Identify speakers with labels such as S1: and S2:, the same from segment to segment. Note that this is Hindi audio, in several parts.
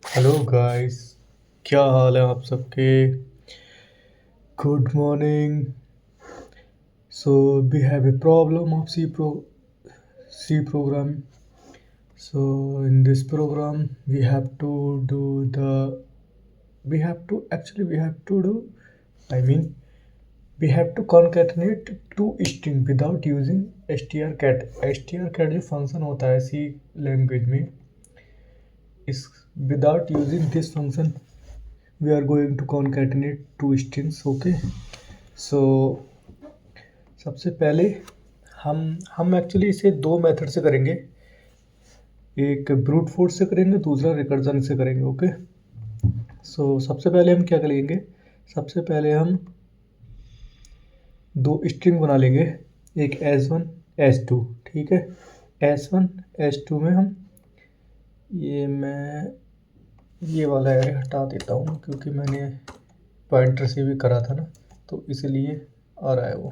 S1: Hello guys. क्या हाल है आप सबके? Good morning. So we have a problem of C program. So in this program we have to do the we have to actually we have to do I mean we have to concatenate two string without using strcat. strcat जो फंक्शन होता है C लैंग्वेज में, इस without using this function we are going to concatenate two strings. Okay, so सबसे पहले हम एक्चुअली इसे दो मेथड से करेंगे, एक ब्रूट फोर्स से करेंगे, दूसरा रिकर्जन से करेंगे। ओके, सो सबसे पहले हम क्या करेंगे, सबसे पहले हम दो स्ट्रिंग बना लेंगे, एक S1 S2। ठीक है, S1 S2 में हम मैं ये वाला एरे हटा देता हूँ क्योंकि मैंने पॉइंटर से भी करा था ना, तो इसलिए आ रहा है वो।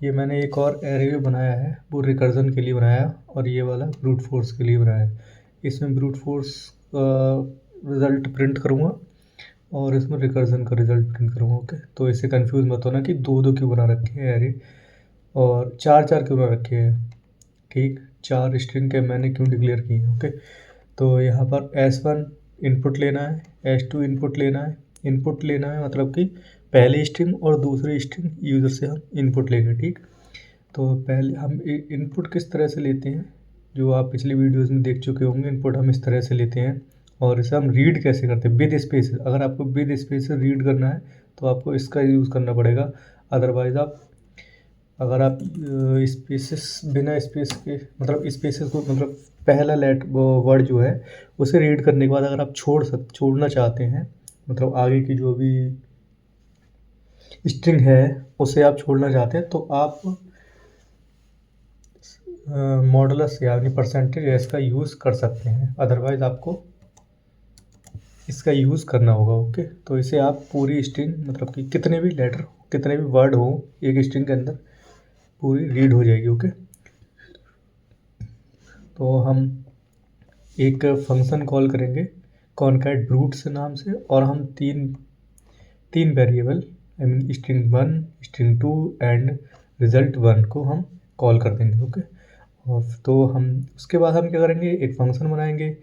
S1: ये मैंने एक और एरे भी बनाया है, वो रिकर्जन के लिए बनाया, और ये वाला ब्रूट फोर्स के लिए बनाया है। इसमें ब्रूट फोर्स रिज़ल्ट प्रिंट करूँगा और इसमें रिकर्जन का रिज़ल्ट प्रिंट करूँगा। ओके, तो इससे कंफ्यूज मत होना कि दो दो क्यों बना रखे हैं एरे और चार चार क्यों बना रखे हैं। ठीक, चार स्ट्रिंग के मैंने क्यों डिक्लेयर किए हैं। ओके, तो यहाँ पर S1 इनपुट लेना है, S2 इनपुट लेना है। इनपुट लेना है मतलब कि पहली स्ट्रिंग और दूसरी स्ट्रिंग यूज़र से हम इनपुट लेंगे। ठीक, तो पहले हम इनपुट किस तरह से लेते हैं, जो आप पिछली वीडियोस में देख चुके होंगे। इनपुट हम इस तरह से लेते हैं और इसे हम रीड कैसे करते हैं, विद स्पेस। अगर आपको विद स्पेस रीड करना है तो आपको इसका यूज़ करना पड़ेगा, अदरवाइज़ अगर आप स्पेसेस बिना स्पेस के मतलब स्पेसेस को मतलब पहला वर्ड जो है उसे रीड करने के बाद अगर आप छोड़ना चाहते हैं, मतलब आगे की जो भी स्ट्रिंग है उसे आप छोड़ना चाहते हैं, तो आप मॉडुलस यानी परसेंटेज एस का यूज़ कर सकते हैं, अदरवाइज़ आपको इसका यूज़ करना होगा। ओके, तो इसे आप पूरी स्ट्रिंग मतलब कि कितने भी लेटर कितने भी वर्ड हो एक स्ट्रिंग के अंदर पूरी रीड हो जाएगी। ओके, तो हम एक फंक्शन कॉल करेंगे कॉनकैट ब्रूट्स नाम से, और हम तीन variable I mean string 1 string 2 and result 1 को हम कॉल कर देंगे। ओके, और तो हम उसके बाद हम क्या करेंगे, एक फंक्शन बनाएंगे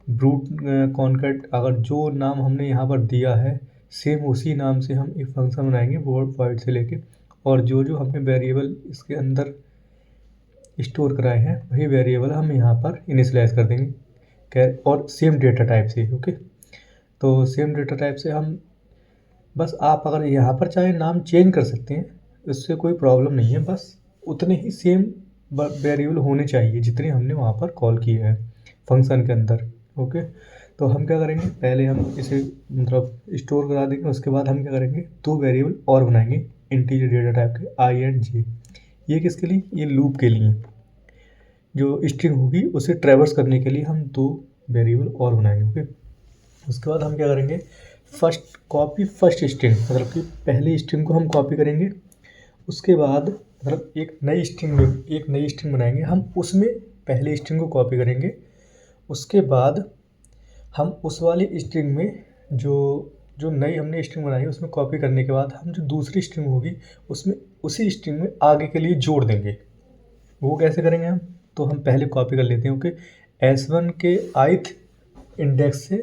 S1: ब्रूट कॉनकैट। अगर जो नाम हमने यहाँ पर दिया है सेम उसी नाम से हम एक फंक्शन बनाएंगे वर्ड वाइड से लेके, और जो जो हमने वेरिएबल इसके अंदर स्टोर कराए हैं वही वेरिएबल हम यहाँ पर इनिशियलाइज कर देंगे और सेम डेटा टाइप से। ओके, तो सेम डेटा टाइप से हम बस आप अगर यहाँ पर चाहे नाम चेंज कर सकते हैं, इससे कोई प्रॉब्लम नहीं है, बस उतने ही सेम वेरिएबल होने चाहिए जितने हमने वहाँ पर कॉल किए हैं फंक्शन के अंदर। ओके, तो हम क्या करेंगे, पहले हम इसे मतलब स्टोर करा देंगे, उसके बाद हम क्या करेंगे, दो वेरिएबल और बनाएंगे इंटीजर डेटा टाइप के आई एंड जे। ये किसके लिए, ये लूप के लिए, जो स्ट्रिंग होगी उसे ट्रैवर्स करने के लिए हम दो वेरिएबल और बनाएंगे। ओके, उसके बाद हम क्या करेंगे, फर्स्ट स्ट्रिंग मतलब कि पहली स्ट्रिंग को हम कॉपी करेंगे, उसके बाद मतलब एक नई स्ट्रिंग बनाएंगे, हम उसमें पहले स्ट्रिंग को कॉपी करेंगे, उसके बाद हम उस वाली स्ट्रिंग में जो नई हमने स्ट्रिंग बनाई है उसमें कॉपी करने के बाद हम जो दूसरी स्ट्रिंग होगी उसमें उसी स्ट्रिंग में आगे के लिए जोड़ देंगे। वो कैसे करेंगे हम, तो हम पहले कॉपी कर लेते हैं। ओके, S1 के ith इंडेक्स से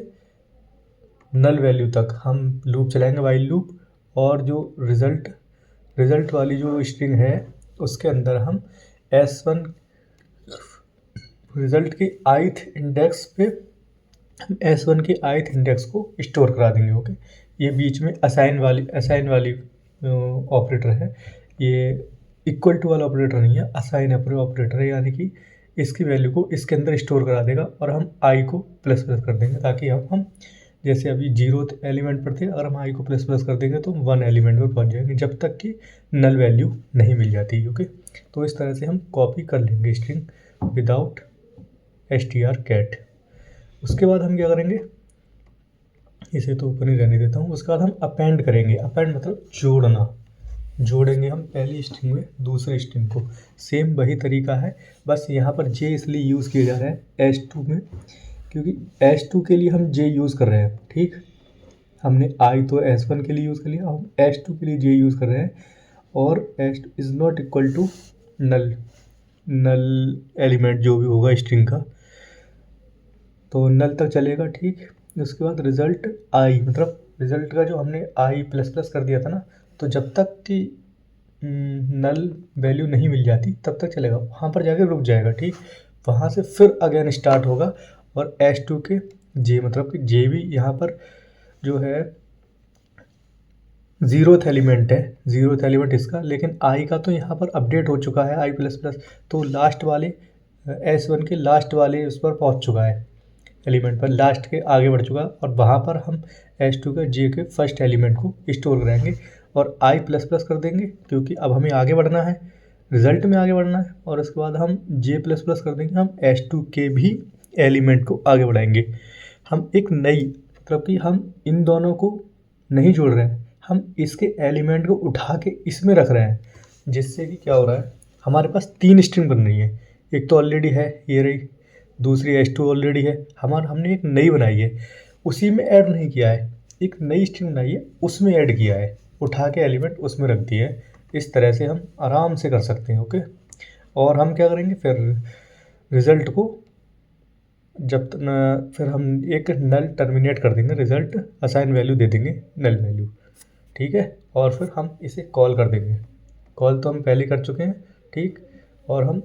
S1: नल वैल्यू तक हम लूप चलाएंगे, वाइल लूप, और जो रिज़ल्ट वाली जो स्ट्रिंग है उसके अंदर हम S1 रिज़ल्ट की ith इंडेक्स पे हम S1 के ith इंडेक्स को स्टोर करा देंगे। ओके, ये बीच में असाइन वाली ऑपरेटर है, ये इक्वल टू वाला ऑपरेटर नहीं है, असाइन ऑपरेटर है, यानी कि इसकी वैल्यू को इसके अंदर स्टोर करा देगा और हम आई को प्लस कर देंगे, ताकि हम जैसे अभी 0th एलिमेंट पर थे, अगर हम आई को प्लस कर देंगे तो 1 एलिमेंट पर पहुंच जाएंगे जब तक कि नल वैल्यू नहीं मिल जाती। ओके, तो इस तरह से हम कॉपी कर लेंगे स्ट्रिंग विदाउट strcat। उसके बाद हम क्या करेंगे, इसे तो ओपन ही रहने देता हूँ। उसके बाद हम अपेंड करेंगे, अपेंड मतलब जोड़ेंगे हम पहली स्ट्रिंग में दूसरी स्ट्रिंग को, सेम वही तरीका है, बस यहाँ पर जे इसलिए यूज़ किया जा रहा है S2 में क्योंकि S2 के लिए हम J यूज़ कर रहे हैं, ठीक। हमने I तो S1 के लिए यूज़ कर लिया, हम S2 के लिए J यूज़ कर रहे हैं, और S2 is not equal to null element जो भी होगा स्ट्रिंग का, तो नल तक चलेगा, ठीक। उसके बाद रिज़ल्ट I, मतलब रिज़ल्ट का जो हमने I++ कर दिया था ना, तो जब तक कि नल वैल्यू नहीं मिल जाती तब तक चलेगा, वहाँ पर जाके रुक जाएगा, ठीक। वहाँ से फिर अगेन स्टार्ट होगा, और S2 के J, मतलब कि J भी यहाँ पर जो है ज़ीरोथ एलिमेंट है, ज़ीरोथ एलिमेंट इसका, लेकिन I का तो यहाँ पर अपडेट हो चुका है I++, तो लास्ट वाले S1 के लास्ट वाले उस पर पहुँच चुका है एलिमेंट पर, लास्ट के आगे बढ़ चुका है, और वहाँ पर हम S2 के J के फर्स्ट एलिमेंट को स्टोर कराएंगे और I++ कर देंगे, क्योंकि अब हमें आगे बढ़ना है, रिज़ल्ट में आगे बढ़ना है, और उसके बाद हम J++ कर देंगे, हम S2 के भी एलिमेंट को आगे बढ़ाएंगे। हम एक नई, मतलब कि हम इन दोनों को नहीं जोड़ रहे हैं, हम इसके एलिमेंट को उठा के इसमें रख रहे हैं, जिससे कि क्या हो रहा है, हमारे पास 3 स्ट्रिंग बन रही है। एक तो ऑलरेडी है, ये रही, दूसरी S2 ऑलरेडी है, हमने एक नई बनाई है, उसी में ऐड नहीं किया है, एक नई स्ट्रिंग बनाई है उसमें ऐड किया है, उठा के एलिमेंट उसमें रख दिए है। इस तरह से हम आराम से कर सकते हैं, ओके। और हम क्या करेंगे फिर, रिज़ल्ट को फिर हम एक नल टर्मिनेट कर देंगे, रिज़ल्ट असाइन वैल्यू दे देंगे, नल वैल्यू, ठीक है। और फिर हम इसे कॉल कर देंगे, कॉल तो हम पहले कर चुके हैं, ठीक। और हम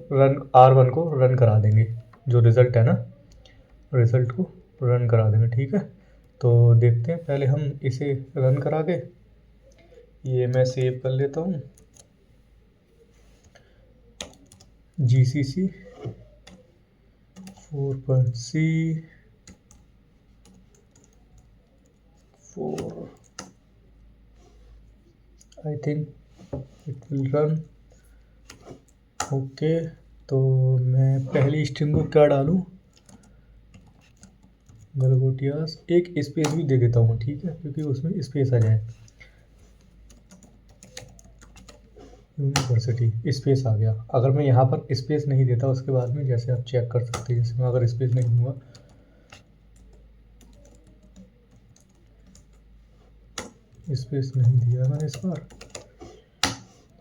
S1: R1 को रन करा देंगे, जो रिज़ल्ट है ना, रिज़ल्ट को रन करा देंगे, ठीक है। तो देखते हैं, पहले हम इसे रन करा के, ये मैं सेव कर लेता हूँ, GCC 4.c 4, I think it will run, okay. तो मैं पहली स्ट्रिंग को क्या डालूँ, गलगोटियास, एक स्पेस भी दे देता हूँ, ठीक है, क्योंकि उसमें स्पेस आ जाए, यूनिवर्सिटी स्पेस आ गया। अगर मैं यहाँ पर स्पेस नहीं देता उसके बाद में, जैसे आप चेक कर सकते हैं, जैसे मैं अगर स्पेस नहीं दूंगा, स्पेस नहीं दिया मैंने इस बार,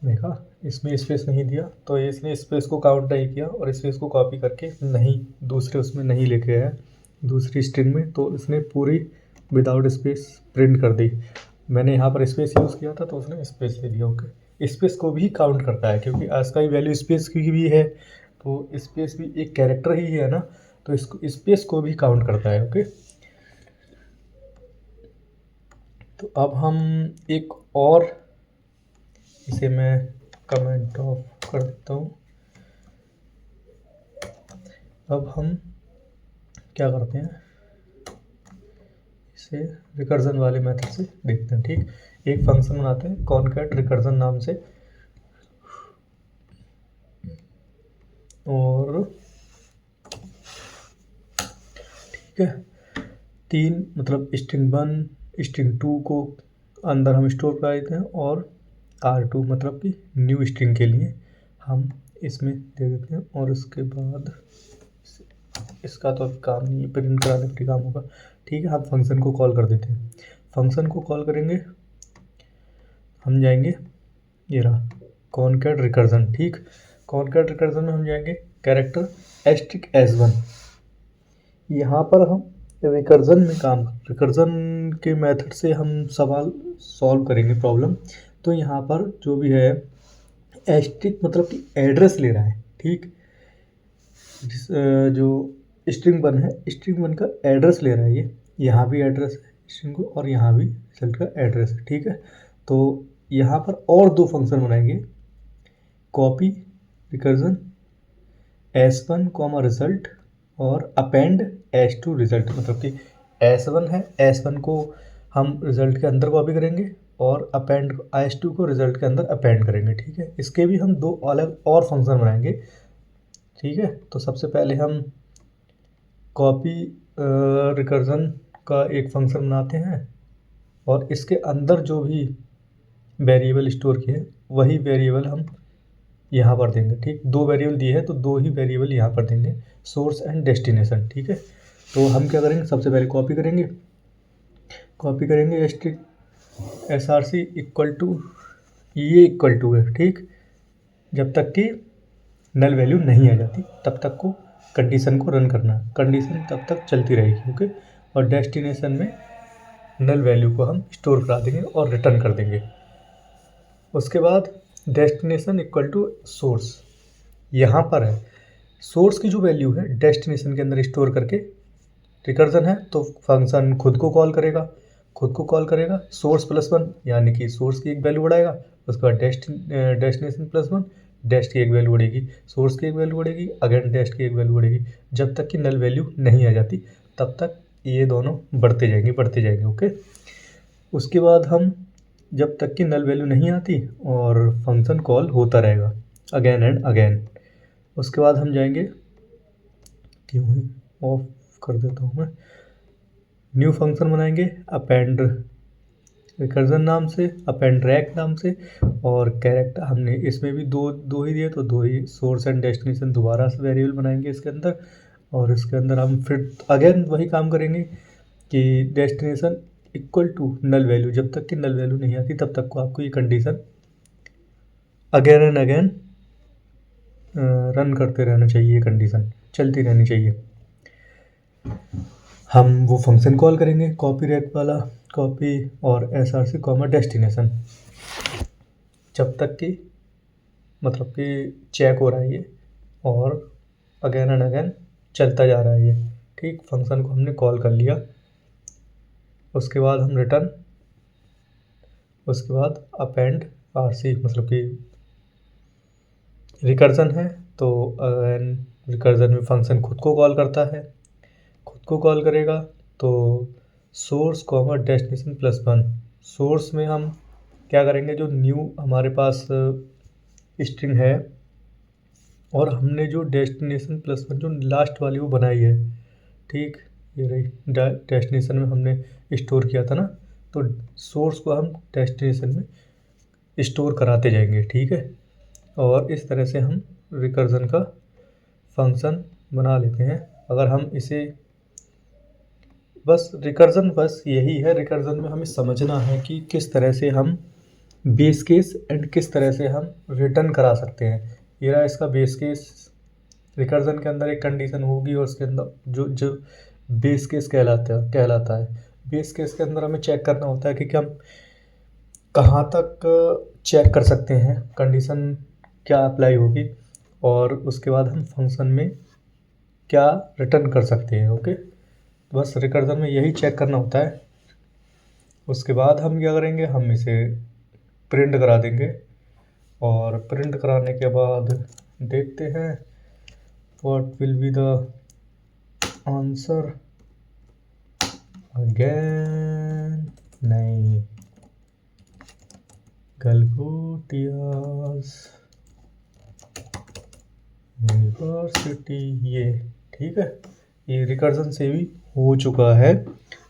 S1: देखा इसमें स्पेस नहीं दिया, तो इसने स्पेस को काउंट नहीं किया, और स्पेस को कॉपी करके नहीं दूसरे उसमें नहीं लेके आया, दूसरी स्ट्रिंग में, तो इसने पूरी विदाउट स्पेस प्रिंट कर दी। मैंने यहाँ पर स्पेस यूज़ किया था तो उसने स्पेस ले लिया, ओके। स्पेस को भी काउंट करता है, क्योंकि आज का ही वैल्यू स्पेस की भी है, तो स्पेस भी एक कैरेक्टर ही है ना, तो इसको स्पेस को भी काउंट करता है, ओके। तो अब हम एक और, इसे मैं कमेंट ऑफ कर देता हूँ। अब हम क्या करते हैं, इसे रिकर्जन वाले मेथड से देखते हैं, ठीक। एक फंक्शन बनाते हैं कॉनकैट रिकर्जन नाम से, और ठीक है, 3 मतलब स्ट्रिंग 1 स्ट्रिंग 2 को अंदर हम स्टोर कर देते हैं, और R2 मतलब कि न्यू स्ट्रिंग के लिए हम इसमें दे देते हैं, और उसके बाद इसका तो अभी काम नहीं है, प्रिंट कराने पर काम होगा, ठीक है। हम फंक्शन को कॉल कर देते हैं, फंक्शन को कॉल करेंगे, हम जाएंगे, ये रहा कॉनकैट रिकर्जन, ठीक। कॉनकैट रिकर्जन में हम जाएंगे कैरेक्टर *S1, यहाँ पर हम रिकर्जन में रिकर्जन के मेथड से हम सवाल सॉल्व करेंगे, प्रॉब्लम। तो यहाँ पर जो भी है एस्ट्रिक मतलब कि एड्रेस ले रहा है, ठीक। जो स्ट्रिंग 1 है, स्ट्रिंग 1 का एड्रेस ले रहा है, ये यहाँ भी एड्रेस है स्ट्रिंग को, और यहाँ भी रिजल्ट का एड्रेस है, ठीक है। तो यहाँ पर और 2 फंक्शन बनाएंगे, copy recursion S1 comma result, और अपेंड S2 रिजल्ट, मतलब कि S1 है, S1 को हम रिजल्ट के अंदर कॉपी करेंगे, और अपेंड S2 को रिजल्ट के अंदर अपेंड करेंगे, ठीक है। इसके भी हम 2 अलग और फंक्शन बनाएंगे, ठीक है। तो सबसे पहले हम कॉपी रिकर्जन का एक फंक्शन बनाते हैं, और इसके अंदर जो भी वेरिएबल स्टोर किए वही वेरिएबल हम यहाँ पर देंगे, ठीक। 2 वेरिएबल दिए हैं तो 2 ही वेरिएबल यहाँ पर देंगे, सोर्स एंड डेस्टिनेशन, ठीक है। तो हम क्या करेंगे, सबसे पहले कॉपी करेंगे स्ट्रिंग src इक्वल टू ये इक्वल टू है, ठीक। जब तक कि नल वैल्यू नहीं आ जाती तब तक को कंडीशन को रन करना है, कंडीशन तब तक चलती रहेगी, ओके। और डेस्टिनेशन में नल वैल्यू को हम स्टोर करा देंगे और रिटर्न कर देंगे। उसके बाद डेस्टिनेशन इक्वल टू सोर्स, यहाँ पर है सोर्स की जो वैल्यू है डेस्टिनेशन के अंदर स्टोर करके रिकर्जन है तो फंक्शन खुद को कॉल करेगा सोर्स +1, यानी कि सोर्स की एक वैल्यू बढ़ाएगा, उसके बाद डेस्टिनेशन +1, डेस्ट की एक वैल्यू बढ़ेगी, सोर्स की एक वैल्यू बढ़ेगी, अगेन डेस्ट की एक वैल्यू बढ़ेगी, जब तक कि नल वैल्यू नहीं आ जाती तब तक ये दोनों बढ़ते जाएंगे, ओके। उसके बाद हम जब तक कि नल वैल्यू नहीं आती और फंक्शन कॉल होता रहेगा अगेन एंड अगेन। उसके बाद हम जाएंगे, क्यों ऑफ कर देता हूँ मैं, न्यू फंक्शन बनाएंगे अपेंड रिकर्जन नाम से, अपेंड रैक नाम से, और कैरेक्टर हमने इसमें भी दो ही दिए तो दो ही सोर्स एंड डेस्टिनेशन दोबारा से वेरिएबल बनाएंगे इसके अंदर। और इसके अंदर हम फिर अगेन वही काम करेंगे कि destination equal to null value, जब तक कि नल वैल्यू नहीं आती तब तक को आपको ये condition again and again run करते रहना चाहिए, ये कंडीशन चलती रहनी चाहिए। हम वो फंक्शन कॉल करेंगे कॉपी रैक वाला, कॉपी और src कॉमा डेस्टिनेशन, जब तक कि मतलब कि चेक हो रहा है ये और अगेन एंड अगेन चलता जा रहा है ये, ठीक। फंक्शन को हमने कॉल कर लिया, उसके बाद हम रिटर्न, उसके बाद अपेंड rc, मतलब कि रिकर्जन है तो अगेन रिकर्जन में फंक्शन खुद को कॉल करता है, खुद को कॉल करेगा तो सोर्स कॉमा डेस्टिनेशन +1, सोर्स में हम क्या करेंगे, जो न्यू हमारे पास स्ट्रिंग है और हमने जो डेस्टिनेशन +1 जो लास्ट वाली वो बनाई है, ठीक, ये रही डेस्टिनेशन में हमने स्टोर किया था ना, तो सोर्स को हम डेस्टिनेशन में स्टोर कराते जाएंगे, ठीक है। और इस तरह से हम रिकर्जन का फंक्शन बना लेते हैं। अगर हम इसे बस यही है, रिकर्जन में हमें समझना है कि किस तरह से हम बेस केस एंड किस तरह से हम रिटर्न करा सकते हैं। ये रहा इसका बेस केस, रिकर्जन के अंदर एक कंडीशन होगी और उसके अंदर जो बेस केस कहलाता है। बेस केस के अंदर हमें चेक करना होता है कि हम कहाँ तक चेक कर सकते हैं, कंडीशन क्या अप्लाई होगी, और उसके बाद हम फंक्शन में क्या रिटर्न कर सकते हैं, ओके। बस रिकर्जन में यही चेक करना होता है। उसके बाद हम क्या करेंगे, हम इसे प्रिंट करा देंगे और प्रिंट कराने के बाद देखते हैं what will be the answer. Again नहीं, गलगोटियास यूनिवर्सिटी, ये ठीक है, ये रिकर्जन से भी हो चुका है।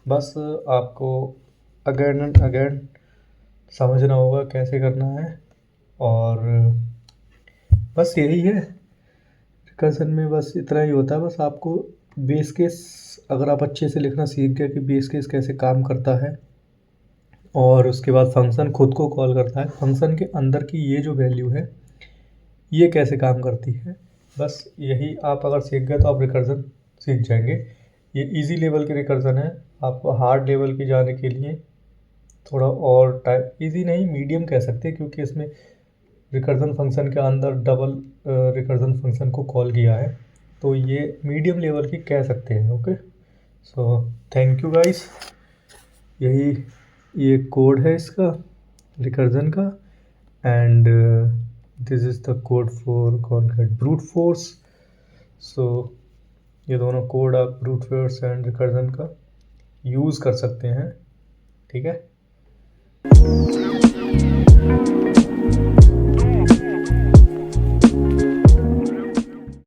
S1: बस आपको अगेन एंड अगेन समझना होगा कैसे करना है, और बस यही है रिकर्जन में, बस इतना ही होता है। बस आपको बेस केस अगर आप अच्छे से लिखना सीख गए कि बेस केस कैसे काम करता है, और उसके बाद फंक्शन खुद को कॉल करता है, फंक्शन के अंदर की ये जो वैल्यू है ये कैसे काम करती है, बस यही आप अगर सीख गए तो आप रिकर्जन सीख जाएंगे। ये इजी लेवल की रिकर्जन है, आपको हार्ड लेवल की जाने के लिए थोड़ा और टाइम, इजी नहीं मीडियम कह सकते हैं, क्योंकि इसमें रिकर्जन फंक्शन के अंदर डबल रिकर्जन फंक्शन को कॉल किया है, तो ये मीडियम लेवल की कह सकते हैं, okay. So thank you guys, यही ये कोड है इसका रिकर्जन का, and this is the code for concat brute force. So ये दोनों कोड आप ब्रूट फोर्स एंड रिकर्जन का यूज़ कर सकते हैं, ठीक है।